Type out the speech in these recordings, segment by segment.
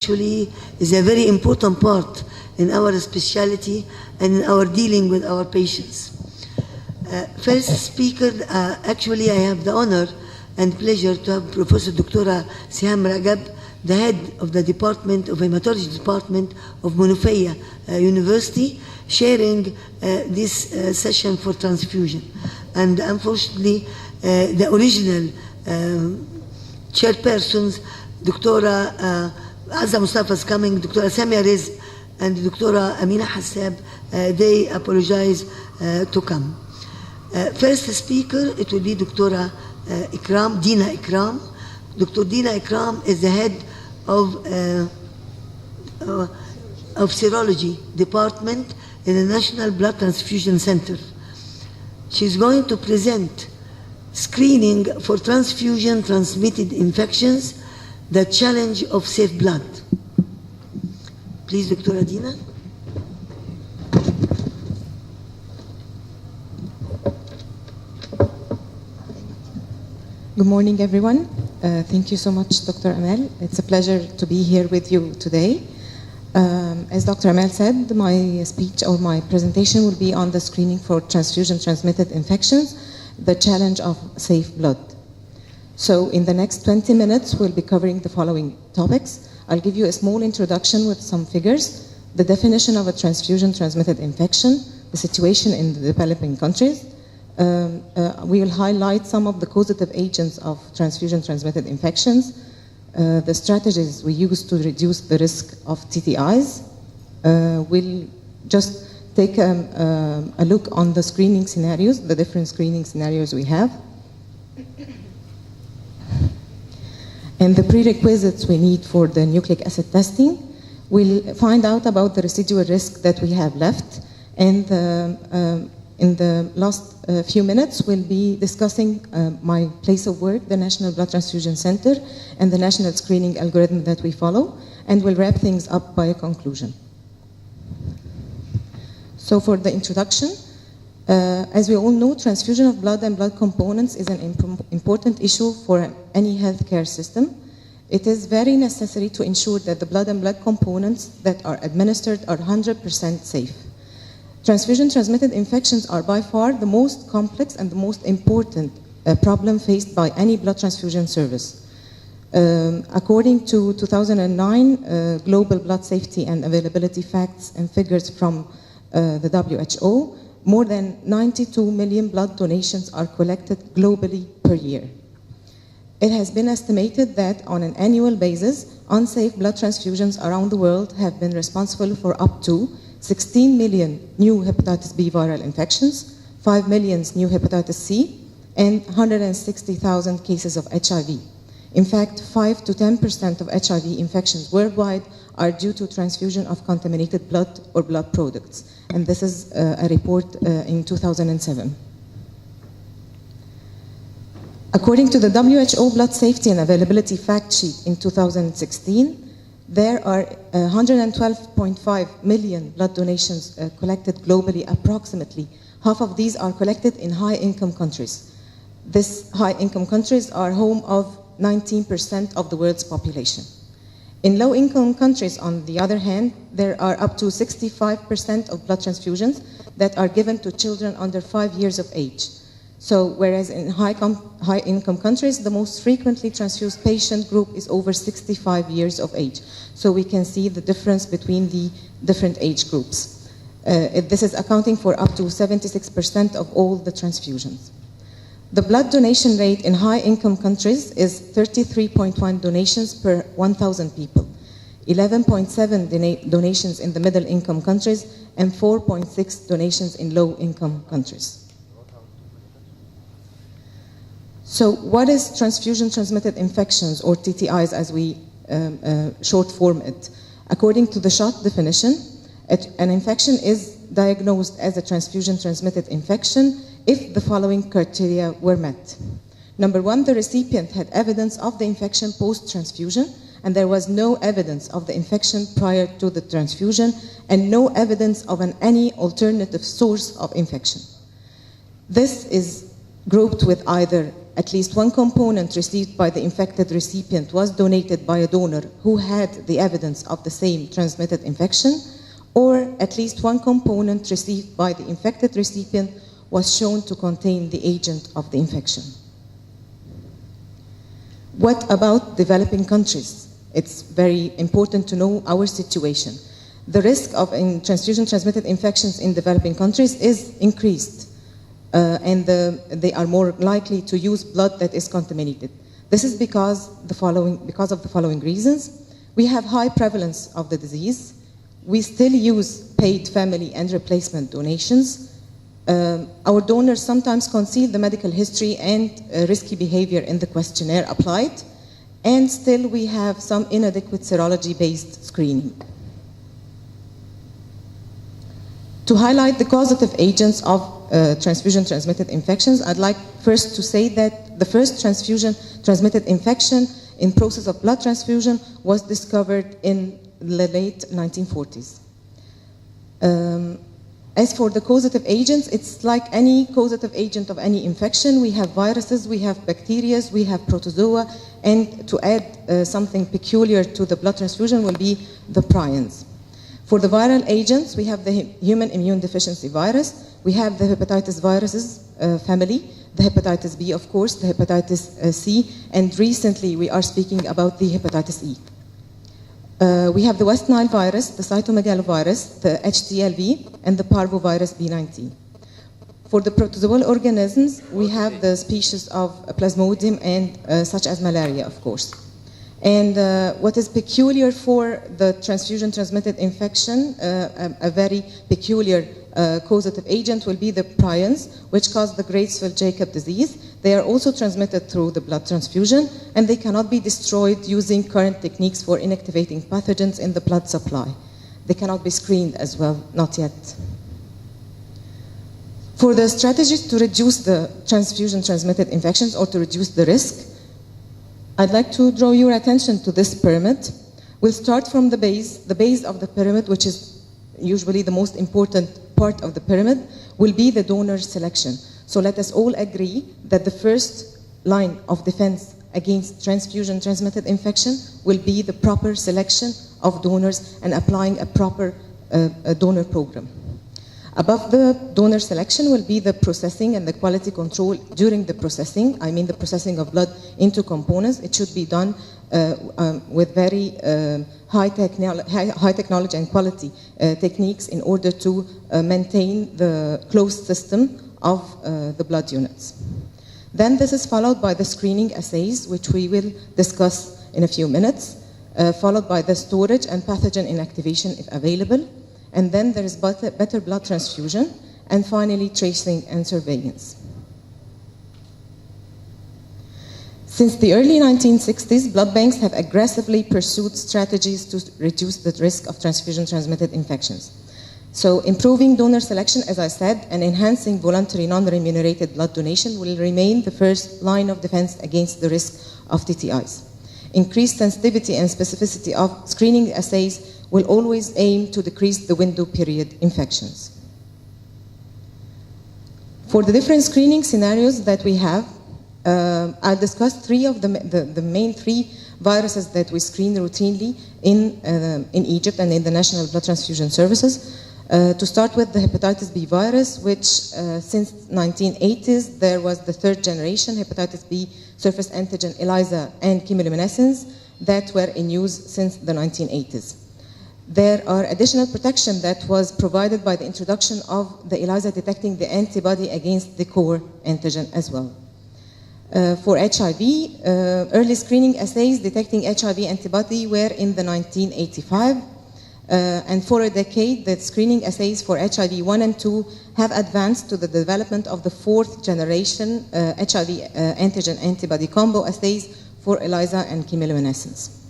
actually is a very important part in our specialty and in our dealing with our patients. First speaker, actually I have the honor and pleasure to have Professor Dr. Siham Ragab, the head of the Department of Hematology Department of Munufaya University, sharing this session for transfusion. And unfortunately, the original chairpersons, Dr. Azza Mustafa is coming, Dr. Samia Riz, and Dr. Amina Hassab, they apologize to come. First speaker, it will be Dr. Ikram, Dina Ikram. Dr. Dina Ikram is the head of Serology Department in the National Blood Transfusion Center. She's going to present screening for transfusion-transmitted infections, the challenge of safe blood. Please, Dr. Adina. Good morning, everyone. Thank you so much, Dr. Amal. It's a pleasure to be here with you today. As Dr. Amal said, my speech or my presentation will be on the screening for transfusion-transmitted infections, the challenge of safe blood. So in the next 20 minutes, we'll be covering the following topics. I'll give you a small introduction with some figures, the definition of a transfusion-transmitted infection, the situation in the developing countries. We will highlight some of the causative agents of transfusion-transmitted infections, the strategies we use to reduce the risk of TTIs. We'll just take a look on the screening scenarios, the different screening scenarios we have, and the prerequisites we need for the nucleic acid testing. We'll find out about the residual risk that we have left, and in the last few minutes, we'll be discussing my place of work, the National Blood Transfusion Center, and the national screening algorithm that we follow, and we'll wrap things up by a conclusion. So for the introduction, as we all know, transfusion of blood and blood components is an important issue for any healthcare system. It is very necessary to ensure that the blood and blood components that are administered are 100% safe. Transfusion-transmitted infections are by far the most complex and the most important problem faced by any blood transfusion service. According to 2009 Global Blood Safety and Availability Facts and Figures from the WHO, more than 92 million blood donations are collected globally per year. It has been estimated that on an annual basis, unsafe blood transfusions around the world have been responsible for up to 16 million new hepatitis B viral infections, 5 million new hepatitis C, and 160,000 cases of HIV. In fact, 5 to 10% of HIV infections worldwide are due to transfusion of contaminated blood or blood products. And this is a report in 2007. According to the WHO Blood Safety and Availability Fact Sheet in 2016, there are 112.5 million blood donations collected globally. Approximately half of these are collected in high-income countries. These high-income countries are home of 19% of the world's population. In low-income countries, on the other hand, there are up to 65% of blood transfusions that are given to children under 5 years of age. So, whereas in high-income countries, the most frequently transfused patient group is over 65 years of age. So we can see the difference between the different age groups. This is accounting for up to 76% of all the transfusions. The blood donation rate in high-income countries is 33.1 donations per 1,000 people, 11.7 donations in the middle-income countries, and 4.6 donations in low-income countries. So what is transfusion-transmitted infections, or TTIs as we short form it? According to the short definition, an infection is diagnosed as a transfusion-transmitted infection if the following criteria were met. Number one, the recipient had evidence of the infection post-transfusion, and there was no evidence of the infection prior to the transfusion, and no evidence of any alternative source of infection. This is grouped with either at least one component received by the infected recipient was donated by a donor who had the evidence of the same transmitted infection, or at least one component received by the infected recipient was shown to contain the agent of the infection. What about developing countries? It's very important to know our situation. The risk of transfusion-transmitted infections in developing countries is increased, and they are more likely to use blood that is contaminated. This is because of the following reasons. We have high prevalence of the disease. We still use paid family and replacement donations. Our donors sometimes conceal the medical history and risky behavior in the questionnaire applied, and still we have some inadequate serology-based screening. To highlight the causative agents of transfusion-transmitted infections, I'd like first to say that the first transfusion-transmitted infection in process of blood transfusion was discovered in the late 1940s. As for the causative agents, it's like any causative agent of any infection. We have viruses, we have bacteria, we have protozoa, and to add something peculiar to the blood transfusion will be the prions. For the viral agents, we have the human immune deficiency virus, we have the hepatitis viruses family, the hepatitis B, of course, the hepatitis C, and recently we are speaking about the hepatitis E. We have the West Nile virus, the cytomegalovirus, the HTLV, and the parvovirus B19. For the protozoal organisms, we have the species of Plasmodium and such as malaria, of course. And what is peculiar for the transfusion-transmitted infection, a very peculiar causative agent will be the prions, which cause the Graceful-Jacob disease. They are also transmitted through the blood transfusion, and they cannot be destroyed using current techniques for inactivating pathogens in the blood supply. They cannot be screened as well, not yet. For the strategies to reduce the transfusion-transmitted infections or to reduce the risk, I'd like to draw your attention to this pyramid. We'll start from the base of the pyramid, which is usually the most important part of the pyramid, will be the donor selection. So let us all agree that the first line of defense against transfusion-transmitted infection will be the proper selection of donors and applying a proper donor program. Above the donor selection will be the processing and the quality control during the processing. I mean the processing of blood into components. It should be done with very high technology and quality techniques in order to maintain the closed system of the blood units. Then this is followed by the screening assays, which we will discuss in a few minutes, followed by the storage and pathogen inactivation if available. And then there is better blood transfusion, and finally tracing and surveillance. Since the early 1960s, blood banks have aggressively pursued strategies to reduce the risk of transfusion-transmitted infections. So improving donor selection, as I said, and enhancing voluntary non-remunerated blood donation will remain the first line of defense against the risk of TTIs. Increased sensitivity and specificity of screening assays will always aim to decrease the window period infections. For the different screening scenarios that we have, I'll discuss three of the main three viruses that we screen routinely in Egypt and in the National Blood Transfusion Services. To start with the hepatitis B virus, which since 1980s there was the third generation hepatitis B surface antigen ELISA and chemiluminescence that were in use since the 1980s. There are additional protection that was provided by the introduction of the ELISA detecting the antibody against the core antigen as well. For HIV, early screening assays detecting HIV antibody were in the 1985. And for a decade, the screening assays for HIV 1 and 2 have advanced to the development of the fourth generation HIV antigen antibody combo assays for ELISA and chemiluminescence.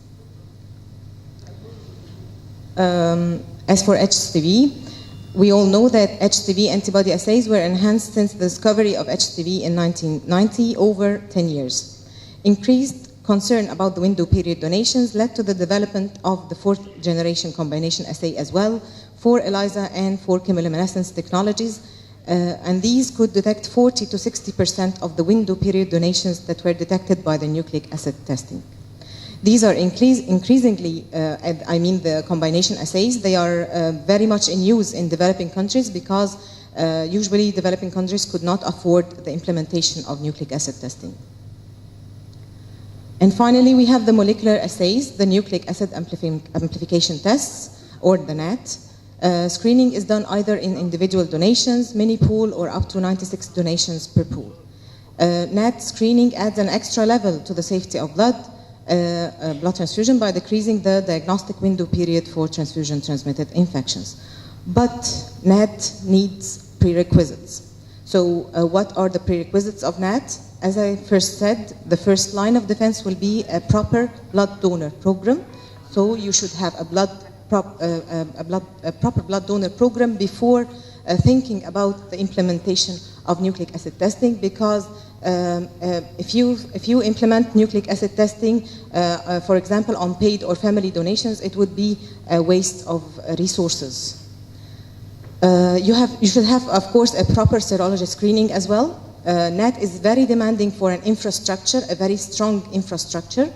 As for HCV, we all know that HCV antibody assays were enhanced since the discovery of HCV in 1990, over 10 years. Increased concern about the window period donations led to the development of the fourth generation combination assay as well for ELISA and for chemiluminescence technologies. And these could detect 40 to 60% of the window period donations that were detected by the nucleic acid testing. These are increasingly, I mean the combination assays, they are very much in use in developing countries because usually developing countries could not afford the implementation of nucleic acid testing. And finally, we have the molecular assays, the nucleic acid amplification tests, or the NAT. Screening is done either in individual donations, mini pool, or up to 96 donations per pool. NAT screening adds an extra level to the safety of blood transfusion by decreasing the diagnostic window period for transfusion-transmitted infections. But NAT needs prerequisites. So what are the prerequisites of NAT? As I first said, the first line of defense will be a proper blood donor program. So you should have a proper blood donor program before thinking about the implementation of nucleic acid testing, because if you implement nucleic acid testing, for example, on paid or family donations, it would be a waste of resources. You should have, of course, a proper serology screening as well. NAT is very demanding for an infrastructure, a very strong infrastructure.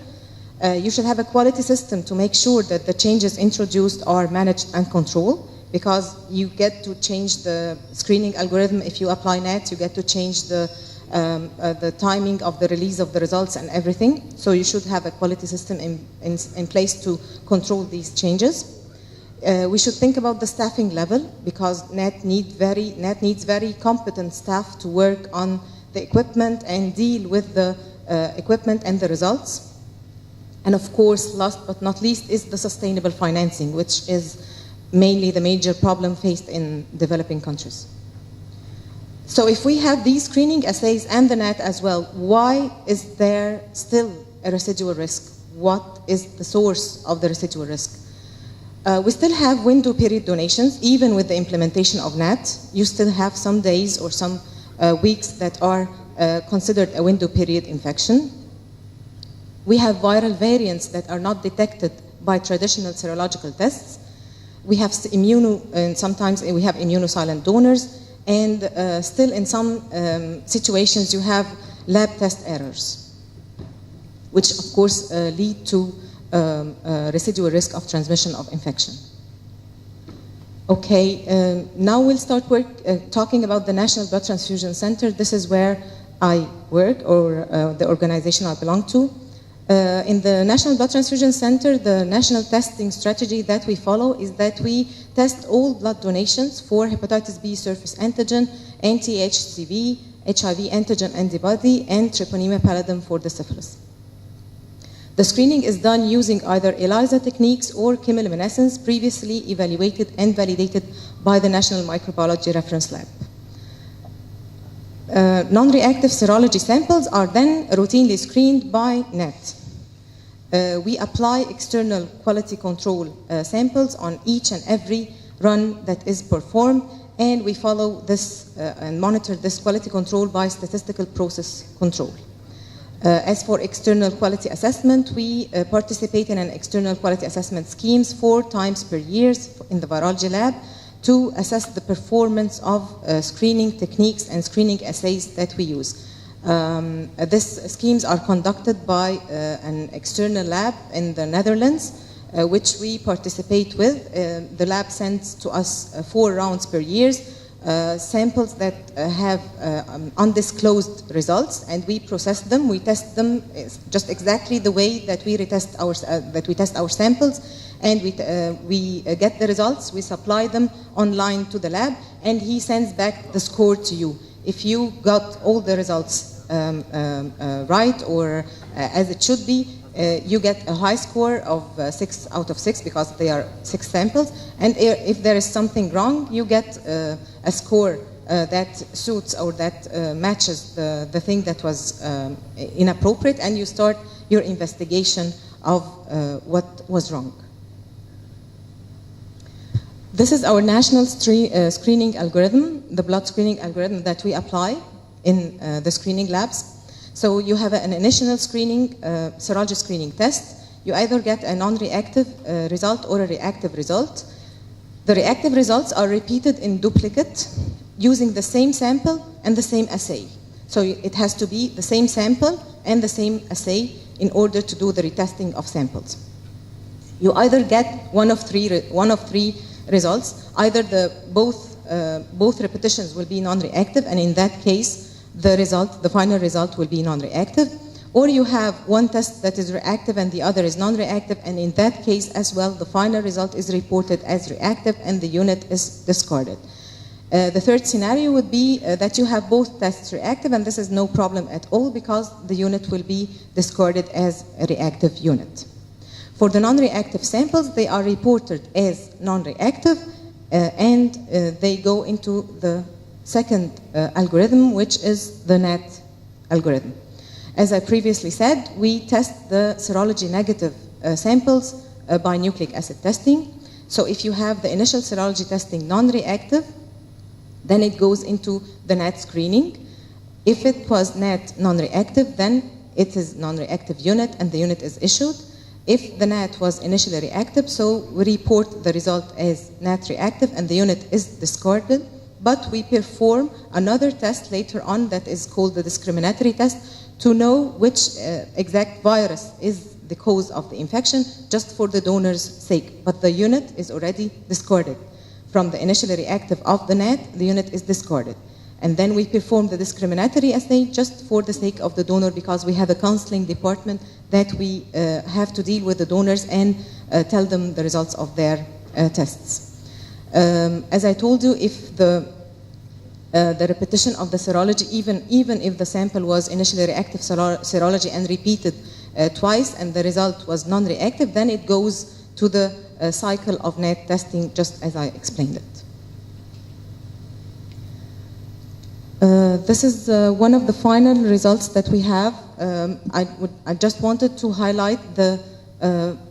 You should have a quality system to make sure that the changes introduced are managed and controlled, because you get to change the screening algorithm. If you apply NAT, you get to change the timing of the release of the results and everything. So you should have a quality system in place to control these changes. We should think about the staffing level, because NAT needs very competent staff to work on the equipment and deal with the equipment and the results. And of course, last but not least, is the sustainable financing, which is mainly the major problem faced in developing countries. So if we have these screening assays and the NAT as well, why is there still a residual risk? What is the source of the residual risk? We still have window period donations, even with the implementation of NAT. You still have some days or some weeks that are considered a window period infection. We have viral variants that are not detected by traditional serological tests. We have sometimes we have immunosilent donors, and still in some situations you have lab test errors, which of course lead to residual risk of transmission of infection. Okay, now we'll start talking about the National Blood Transfusion Center. This is where I work, or the organization I belong to. In the National Blood Transfusion Center, the national testing strategy that we follow is that we test all blood donations for hepatitis B surface antigen, anti-HCV, HIV antigen antibody, and treponema pallidum for the syphilis. The screening is done using either ELISA techniques or chemiluminescence, previously evaluated and validated by the National Microbiology Reference Lab. Non-reactive serology samples are then routinely screened by NAT. We apply external quality control samples on each and every run that is performed, and we follow this and monitor this quality control by statistical process control. As for external quality assessment, we participate in an external quality assessment schemes 4 times per year in the virology lab to assess the performance of screening techniques and screening assays that we use. These schemes are conducted by an external lab in the Netherlands, which we participate with. The lab sends to us 4 rounds per year, samples that have undisclosed results, and we process them. We test them just exactly the way that we test our samples, and we get the results. We supply them online to the lab, and he sends back the score to you. If you got all the results right, or as it should be, you get a high score of 6 out of 6, because they are 6 samples. And if there is something wrong, you get a score that suits or that matches the thing that was inappropriate, and you start your investigation of what was wrong. This is our national screening algorithm, the blood screening algorithm that we apply in the screening labs. So you have an initial screening, serology screening test. You either get a non-reactive result or a reactive result. The reactive results are repeated in duplicate using the same sample and the same assay. So it has to be the same sample and the same assay in order to do the retesting of samples. You either get one of three results. Either both repetitions will be non-reactive, and in that case, the final result will be non-reactive. Or you have one test that is reactive and the other is non-reactive, and in that case as well, the final result is reported as reactive and the unit is discarded. The third scenario would be that you have both tests reactive, and this is no problem at all because the unit will be discarded as a reactive unit. For the non-reactive samples, they are reported as non-reactive and they go into the second algorithm, which is the NAT algorithm. As I previously said, we test the serology negative samples by nucleic acid testing. So if you have the initial serology testing non-reactive, then it goes into the NAT screening. If it was NAT non-reactive, then it is non-reactive unit and the unit is issued. If the NAT was initially reactive, so we report the result as NAT reactive and the unit is discarded, but we perform another test later on that is called the discriminatory test to know which exact virus is the cause of the infection, just for the donor's sake. But the unit is already discarded. From the initially reactive of the NAT, the unit is discarded. And then we perform the discriminatory assay just for the sake of the donor, because we have a counseling department that we have to deal with the donors and tell them the results of their tests. As I told you, if the repetition of the serology, even if the sample was initially reactive serology and repeated twice and the result was non-reactive, then it goes to the cycle of NAT testing, just as I explained it. This is one of the final results that we have. I just wanted to highlight the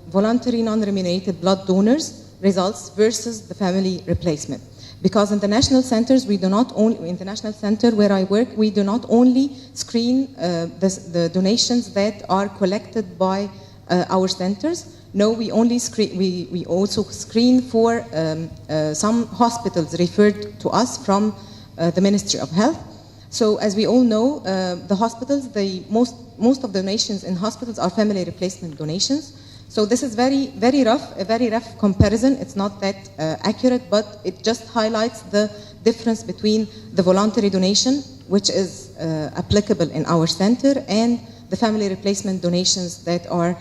voluntary non-remunerated blood donors results versus the family replacement. Because in the national centers, we do not only, in the national center where I work, we do not only screen the donations that are collected by our centers. No, we only screen, we also screen for some hospitals referred to us from the Ministry of Health. So as we all know, the hospitals, most of the donations in hospitals are family replacement donations. So this is a very rough comparison. It's not that accurate, but it just highlights the difference between the voluntary donation, which is applicable in our center, and the family replacement donations that are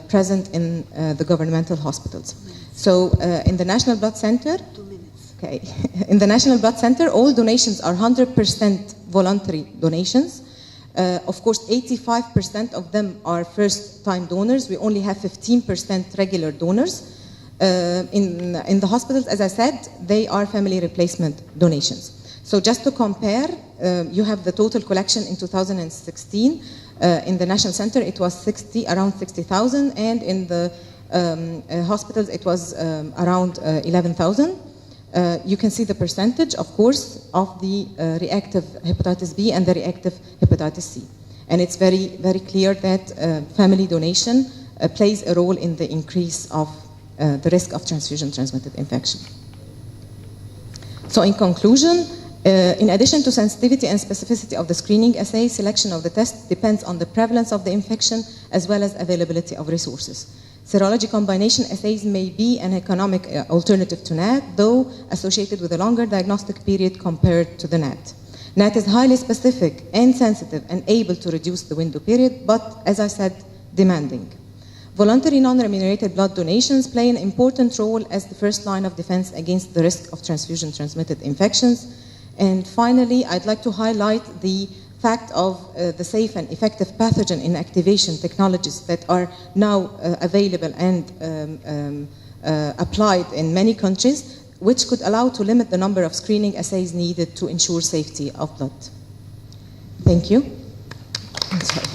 present in the governmental hospitals. So in the National Blood Center, okay, in the National Blood Center, all donations are 100% voluntary donations. Of course, 85% of them are first-time donors. We only have 15% regular donors. In the hospitals, as I said, they are family replacement donations. So just to compare, you have the total collection in 2016. In the National Center, it was around 60,000, and in the hospitals, it was around 11,000. You can see the percentage, of course, of the reactive hepatitis B and the reactive hepatitis C. And it's very clear that family donation plays a role in the increase of the risk of transfusion-transmitted infection. So in conclusion, in addition to sensitivity and specificity of the screening assay, selection of the test depends on the prevalence of the infection as well as availability of resources. Serology combination assays may be an economic alternative to NAT, though associated with a longer diagnostic period compared to the NAT. NAT is highly specific and sensitive and able to reduce the window period, but, as I said, demanding. Voluntary non-remunerated blood donations play an important role as the first line of defense against the risk of transfusion-transmitted infections. And finally, I'd like to highlight the fact of the safe and effective pathogen inactivation technologies that are now available and applied in many countries, which could allow to limit the number of screening assays needed to ensure safety of blood. Thank you. I'm sorry.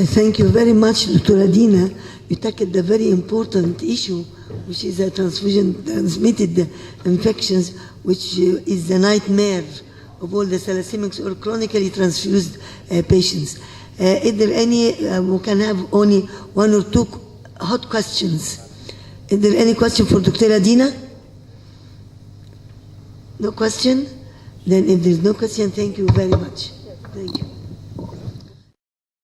Thank you very much, Dr. Adina. You tackled a very important issue, which is transfusion-transmitted infections, which is the nightmare of all the thalassemics or chronically transfused patients. Is there any, we can have only one or two hot questions. Is there any question for Dr. Adina? No question? Then if there's no question, thank you very much. Thank you.